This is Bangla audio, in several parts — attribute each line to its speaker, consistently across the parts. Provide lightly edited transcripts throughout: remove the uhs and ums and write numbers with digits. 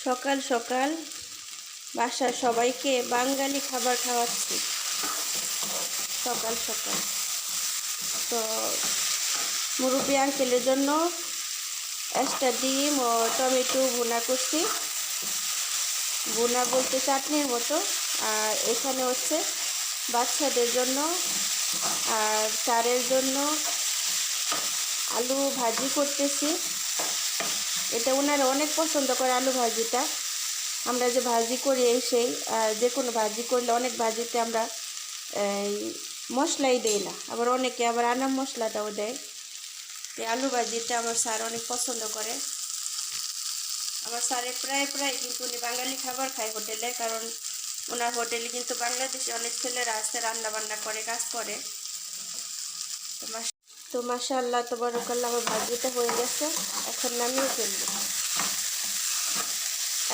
Speaker 1: সকাল সকাল বাসার সবাইকে বাঙালি খাবার খাওয়াচ্ছি সকাল সকাল। তো মুরব্বী আঙ্কেলের জন্য একটা ডিম ও টমেটো ভুনা করছি, ভুনা বলতে চাটনির মতো। আর এখানে হচ্ছে বাচ্চাদের জন্য আর চারের জন্য আলু ভাজি করতেছি। এটা ওনারা অনেক পছন্দ করে আলু ভাজিটা। আমরা যে ভাজি করি সেই যে কোনো ভাজি করলে অনেক ভাজিতে আমরা এই মশলাই দেই না, আবার অনেকে আবার আনাম মশলাটাও দেয়। এই আলু ভাজিটা আমার স্যার অনেক পছন্দ করে। আমার স্যারে প্রায় প্রায় কিন্তু উনি বাঙালি খাবার খায় হোটেলে, কারণ ওনার হোটেলে কিন্তু বাংলাদেশে অনেক ছেলেরা আসতে রান্না বান্না করে, কাজ করে। তো মাশাআল্লাহ তাবারাকাল্লাহ, আমার ভাজিটা হয়ে গেছে, এখন নামিয়ে ফেলবো।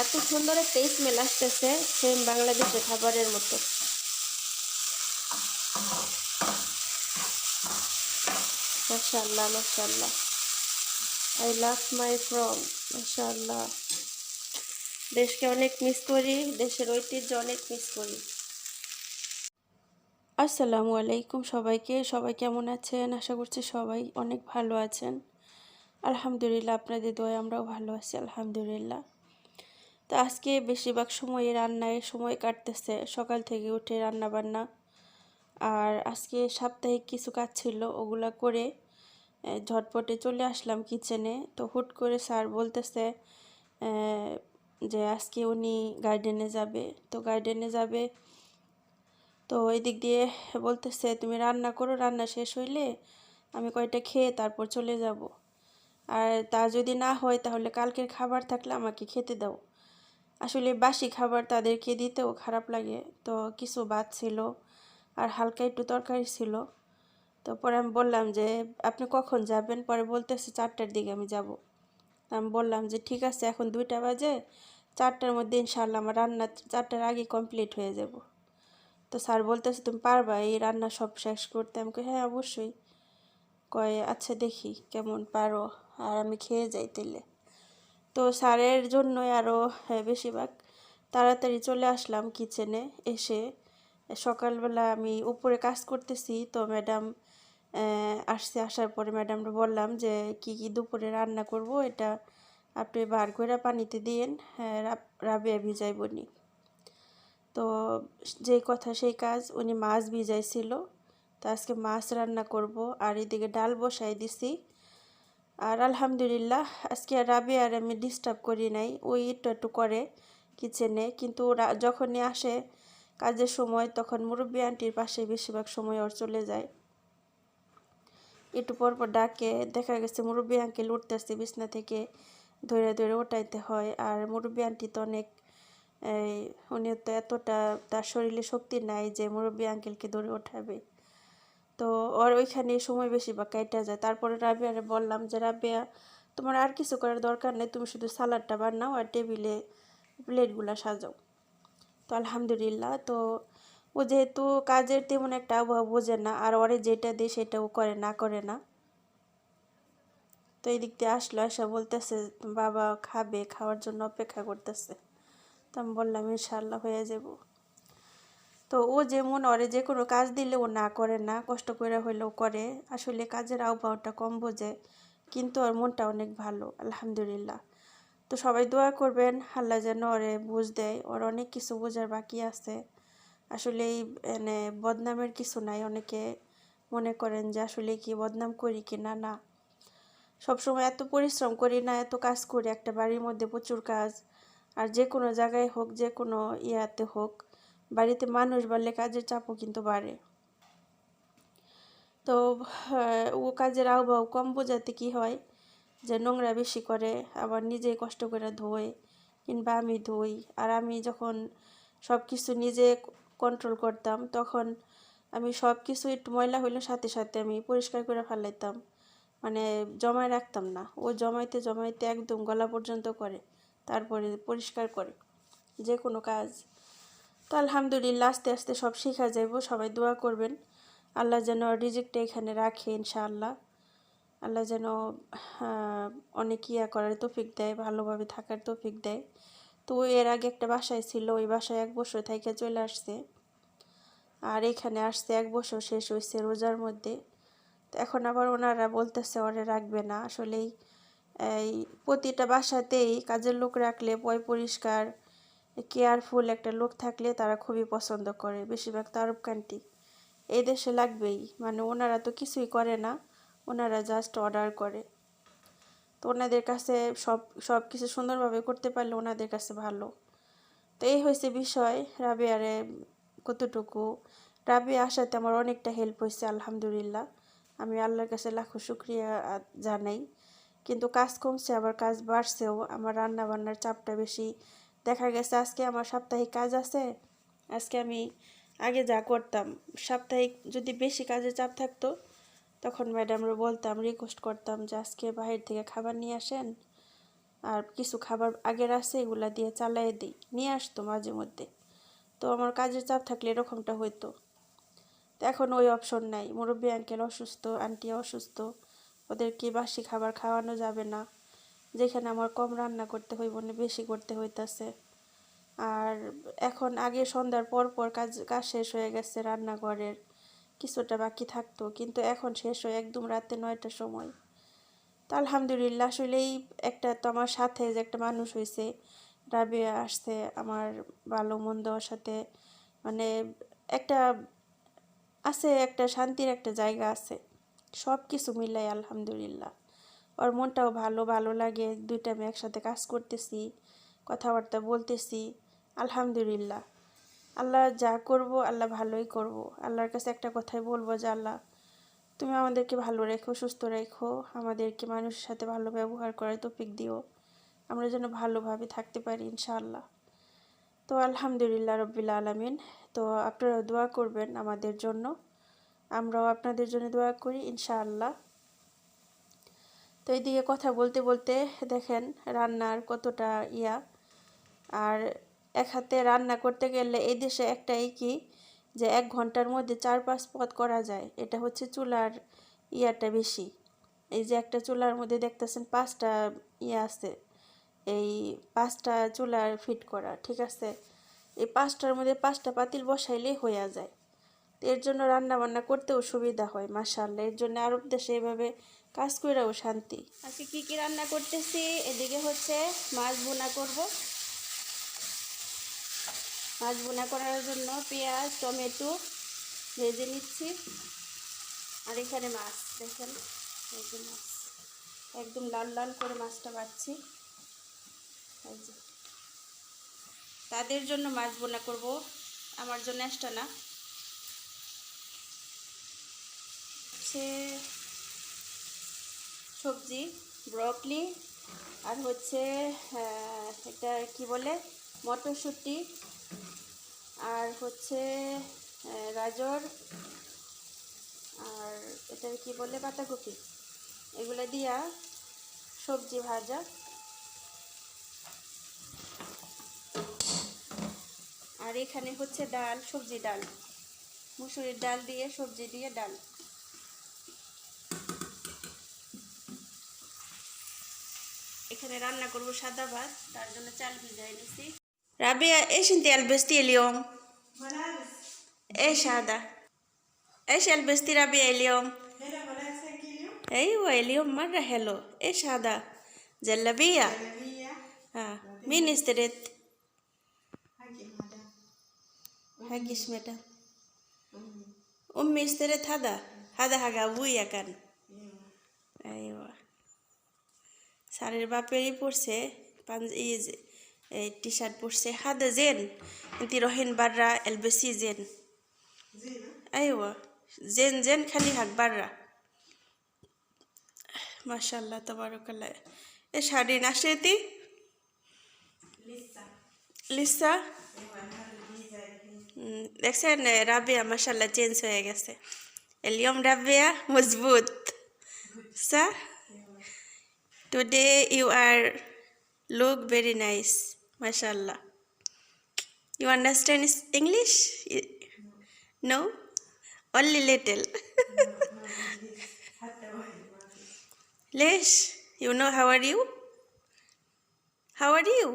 Speaker 1: এত সুন্দর একটা স্মেল আসতেছে, সেম বাংলাদেশের খাবারের মতো। মাশাআল্লাহ মাশাআল্লাহ, আই লাভ মাই ফ্রম। মাশাআল্লাহ, দেশকে অনেক মিস করি, দেশের ঐতিহ্য অনেক মিস করি। আসসালামু আলাইকুম সবাইকে। সবাই কেমন আছেন? আশা করছি সবাই অনেক ভালো আছেন। আলহামদুলিল্লাহ, আপনাদের দোয়ায় আমরাও ভালো আছি আলহামদুলিল্লাহ। তো আজকে বেশিরভাগ সময় রান্নায় সময় কাটতেছে, সকাল থেকে উঠে রান্না বান্না। আর আজকে সাপ্তাহিক কিছু কাজ ছিল, ওগুলা করে ঝটপটে চলে আসলাম কিচেনে। তো হুট করে স্যার বলতেছে যে আজকে উনি গার্ডেনে যাবে। তো গার্ডেনে যাবে, তো ওই দিক দিয়ে বলতেছে তুমি রান্না করো, রান্না শেষ হইলে আমি কয়টা খেয়ে তারপর চলে যাব। আর তা যদি না হয় তাহলে কালকের খাবার থাকলে আমাকে খেতে দাও। আসলে বাসি খাবার তাদেরকে দিতেও খারাপ লাগে। তো কিছু ভাত ছিল আর হালকা একটু তরকারি ছিল। তো পরে আমি বললাম যে আপনি কখন যাবেন? পরে বলতেছে 4টার দিকে আমি যাব। আমি বললাম যে ঠিক আছে, এখন 2টা বাজে, 4টার মধ্যে ইনশাআল্লাহ আমার রান্না 4টার আগে কমপ্লিট হয়ে যাব। তো স্যার বলতেছে তুমি পারবা এই রান্না সব শেষ করতে? আমি কই হ্যাঁ অবশ্যই। কয় আচ্ছা দেখি কেমন পারো, আর আমি খেয়ে যাই তাইলে। তো স্যারের জন্যই আরও বেশিরভাগ তাড়াতাড়ি চলে আসলাম কিচেনে। এসে সকালবেলা আমি উপরে কাজ করতেছি, তো ম্যাডাম আসছে। আসার পরে ম্যাডামরা বললাম যে কি কি দুপুরে রান্না করব, এটা আপনি বার করে পানিতে দিয়েন, রাবেয়া ভিজাইবনি। তো যেই কথা সেই কাজ, উনি মাছ ভিজাইছিল। তো আজকে মাছ রান্না করব, আর এদিকে ডাল বসাই দিছি। আর আলহামদুলিল্লাহ আজকে রাবেয়া আর আমি ডিস্টার্ব করি নাই, ওই একটু একটু করে কিচেনে। কিন্তু যখনই আসে কাজের সময়, তখন মুরব্বী আন্টির পাশে বেশিরভাগ সময় ওর চলে যায়। একটু পর পর ডাকে, দেখা গেছে মুরব্বী আঙ্কেল উঠতেছে বিছনা থেকে, ধরে ধরে ওঠাইতে হয়। আর মুরব্বী আন্টি তো অনেক উনি তো এতটা তার শরীরে শক্তি নাই যে মুরব্বী আঙ্কেলকে ধরে ওঠাবে। তো ওর ওইখানে সময় বেশি বা কাইটা যায়। তারপরে রাবেয়ারে বললাম যে রাবেয়া, তোমার আর কিছু করার দরকার নেই, তুমি শুধু সালাডটা বানাও আর টেবিলে প্লেটগুলো সাজাও। তো আলহামদুলিল্লাহ, তো ও যেহেতু কাজের তেমন একটা আবহাওয়া বোঝে না, আর ওরে যেটা দেয় সেটাও করে না। তো এই দিক দিয়ে আসলো, এসে বলতেছে বাবা খাবে, খাওয়ার জন্য অপেক্ষা করতেছে। তো আমি বললাম ইনশাআল্লাহ হয়ে যাব। তো ও যেমন ওরে যে কোনো কাজ দিলে ও না করে না, কষ্ট করে হইলেও করে। আসলে কাজের আবহাওয়াটা কম বোঝে, কিন্তু ওর মনটা অনেক ভালো আলহামদুলিল্লাহ। তো সবাই দোয়া করবেন আল্লাহ যেন ওরে বুঝ দেয়, ওর অনেক কিছু বোঝার বাকি আছে। আসলে এই বদনামের কিছু নাই। অনেকে মনে করেন যে আসলে কি বদনাম করি কি না, না, সবসময় এত পরিশ্রম করি না, এত কাজ করি একটা বাড়ির মধ্যে, প্রচুর কাজ। আর যে কোনো জায়গায় হোক, যে কোনো ইয়াতে হোক, বাড়িতে মানুষ বাড়লে কাজের চাপও কিন্তু বাড়ে। তো ও কাজের আবহাওয়া কম বোঝাতে কি হয় যে নোংরা বেশি করে, আবার নিজেই কষ্ট করে ধোয়, কিংবা আমি ধুই। আর আমি যখন সব কিছু নিজে কন্ট্রোল করতাম, তখন আমি সব কিছু একটু ময়লা হইলে সাথে সাথে আমি পরিষ্কার করে ফেলাইতাম, মানে জমায় রাখতাম না। ও জমাইতে জমাইতে একদম গলা পর্যন্ত করে, তারপরে পরিষ্কার করে যে কোনো কাজ। তো আলহামদুলিল্লাহ আস্তে আস্তে সব শেখা যাইব। সবাই দোয়া করবেন আল্লাহ যেন রিজিকটা এখানে রাখে ইনশাআল্লাহ। আল্লাহ যেন অনেক ইয়া করার তৌফিক দেয়, ভালোভাবে থাকার তৌফিক দেয়। তো তো এর আগে একটা বাসায় ছিল, ওই বাসায় 1 বছর থেকে চলে আসছে, আর এখানে আসছে 1 বছর শেষ হয়েছে রোজার মধ্যে। তো এখন আবার ওনারা বলতেছে ওরে রাখবে না। আসলেই এই প্রতিটা বাসাতেই কাজের লোক রাখলে পরিষ্কার কেয়ারফুল একটা লোক থাকলে তারা খুবই পছন্দ করে, বেশিরভাগ তো আরব কান্ট্রি। এই দেশে লাগবেই, মানে ওনারা তো কিছুই করে না, ওনারা জাস্ট অর্ডার করে। তো ওনাদের কাছে সব কিছু সুন্দরভাবে করতে পারলে ওনাদের কাছে ভালো। তো এই হয়েছে বিষয়। রাবিয়ারে কতটুকু, রাবিয়া আসাতে আমার অনেকটা হেল্প হয়েছে আলহামদুলিল্লাহ। আমি আল্লাহর কাছে লাখো শুক্রিয়া জানাই। কিন্তু কাজ কমছে আবার কাজ বাড়ছেও, আমার রান্না বান্নার চাপটা বেশি দেখা গেছে। আজকে আমার সাপ্তাহিক কাজ আছে। আজকে আমি আগে যা করতাম, সাপ্তাহিক যদি বেশি কাজের চাপ থাকতো তখন ম্যাডামরা বলতাম, রিকোয়েস্ট করতাম যে আজকে বাহির থেকে খাবার নিয়ে আসেন, আর কিছু খাবার আগের আছে এগুলা দিয়ে চালিয়ে দিই, নিয়ে আসতো মাঝে মধ্যে। তো আমার কাজের চাপ থাকলে এরকমটা হইতো। তো এখন ওই অপশন নাই, মুরব্বী আঙ্কেল অসুস্থ, আন্টি অসুস্থ, ওদেরকে বাসি খাবার খাওয়ানো যাবে না, যেখানে আমার কম রান্না করতে হইব না বেশি করতে হইতাছে। আর এখন আগে সন্ধ্যার পর পর কাজ শেষ হয়ে গেছে, রান্নাঘরের কিছুটা বাকি থাকতো, কিন্তু এখন শেষ হয়ে একদম রাতে 9টার সময়। তো আলহামদুলিল্লাহ, আসলেই একটা তো আমার সাথে যে একটা মানুষ হয়েছে, রাবিয়া আসছে, আমার ভালো মন্দ ওর সাথে মানে একটা আছে, একটা শান্তির একটা জায়গা আছে। সব কিছু মিলাই আলহামদুলিল্লাহ। ওর মনটাও ভালো ভালো লাগে, দুইটা আমি একসাথে কাজ করতেছি, কথাবার্তা বলতেছি, আলহামদুলিল্লাহ। আল্লাহ যা করব আল্লাহ ভালোই করব। আল্লাহর কাছে একটা কথাই বলবো যে আল্লাহ তুমি আমাদেরকে ভালো রেখো, সুস্থ রেখো, আমাদেরকে মানুষের সাথে ভালো ব্যবহার করার তৌফিক দিও, আমরা যেন ভালোভাবে থাকতে পারি ইনশাআল্লাহ। তো আলহামদুলিল্লাহ রব্বিল আলামিন। তো আপনারা দোয়া করবেন আমাদের জন্য, আমরাও আপনাদের জন্য দোয়া করি ইনশাআল্লাহ। তো এইদিকে কথা বলতে বলতে দেখেন রান্নার কতটা ইয়া। আর এক হাতে রান্না করতে গেলে এই দেশে একটাই কি, যে 1 ঘন্টার মধ্যে 4-5 পদ করা যায়। এটা হচ্ছে চুলার ইয়াটা বেশি। এই যে একটা চুলার মধ্যে দেখতেছেন 5টা ইয়া আছে, এই 5টা চুলার ফিট করা, ঠিক আছে। এই 5টার মধ্যে 5টা পাতিল বসাইলেই হইয়া যায়। এর জন্য রান্না বান্না করতেও সুবিধা হয় মাশাআল্লাহ। এর জন্য আরব দেশে এভাবে কাজ করেও শান্তি। আজকে কি কি রান্না করতেছি, এদিকে হচ্ছে মাছ ভুনা করব। মাছ ভুনা করার জন্য পেঁয়াজ টমেটো ভেজে নিচ্ছি। আর এখানে মাছ দেখেন, এই যে মাছ একদম লাল লাল করে মাছটা বাছছি। এই যে তাদের জন্য মাছ ভুনা করব, আমার জন্য এক্সট্রা না। হচ্ছে সবজি ব্রকলি, আর হচ্ছে এটা কি বলে মটরশুঁটি, আর হচ্ছে গাজর, আর এটা কি বলে বাঁধাকপি, এগুলো দিয়া সবজি ভাজা। আর এখানে হচ্ছে ডাল, সবজি ডাল, মুসুরির ডাল দিয়ে সবজি দিয়ে ডাল। এখানে রান্না করব সাদা ভাত, তার জন্য চাল ভিজাই নিছি। রাবিয়া ايش انت لبستي اليوم؟
Speaker 2: ملابس.
Speaker 1: ايش هذا؟ ايش لبستي ربيع اليوم؟
Speaker 2: هنا ملابسك اليوم؟
Speaker 1: ايوه اليوم مرة حلو. ايش هذا؟ جلابية.
Speaker 2: جلابية.
Speaker 1: ها مين اشتريت؟
Speaker 2: حقي مدام.
Speaker 1: حقش مدام. امي اشترت هذا حق ابويا كان. ايوه স্যারের বাপেরই পড়ছে টি শার্ট পরছে هذا زين. انت روحين برا البسي زين.
Speaker 2: زين.
Speaker 1: ايوه زين زين خليها برا. ما شاء الله تبارك الله. ايش هذه نشرتي؟
Speaker 2: لسه.
Speaker 1: لسه
Speaker 2: ايوه هذا الفيزا الحين.
Speaker 1: দেখছেন রাবিয়া মাশাআল্লাহ চেঞ্জ হয়ে গেছে। اليوم ربيع مزبوط صح. Today you are look very nice mashallah. You understand English? No, only little.
Speaker 2: حتى واحد ما في.
Speaker 1: ليش? You know how are you? How are you?